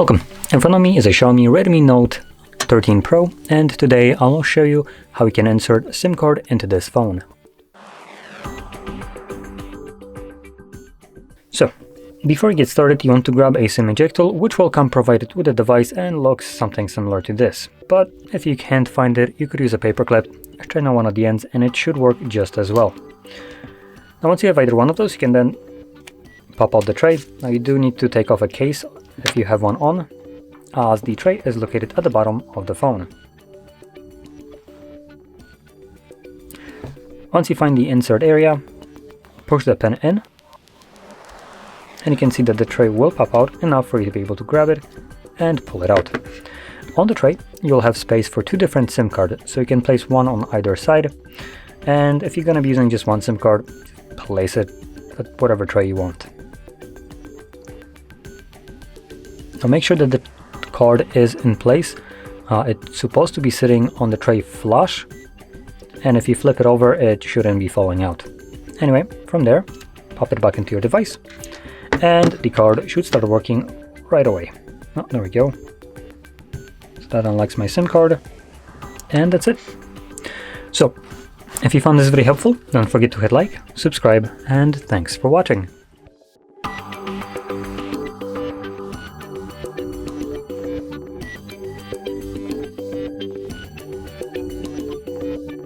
Welcome. In front of me is a Xiaomi Redmi Note 13 Pro, and today I'll show you how we can insert a SIM card into this phone. So, before you get started, you want to grab a SIM ejector, which will come provided with the device and looks something similar to this. But if you can't find it, you could use a paper clip, tighten on one of the ends, and it should work just as well. Now once you have either one of those, you can then pop out the tray. Now you do need to take off a case if you have one on, as the tray is located at the bottom of the phone. Once you find the insert area, push the pin in, and you can see that the tray will pop out enough for you to be able to grab it and pull it out. On the tray, you'll have space for two different SIM cards, so you can place one on either side, and if you're going to be using just one SIM card, place it at whatever tray you want. Now make sure that the card is in place. It's supposed to be sitting on the tray flush, and if you flip it over, it shouldn't be falling out. Anyway, from there, pop it back into your device, and the card should start working right away. Oh, there we go. So that unlocks my SIM card, and that's it. So, if you found this video helpful, don't forget to hit like, subscribe, and thanks for watching.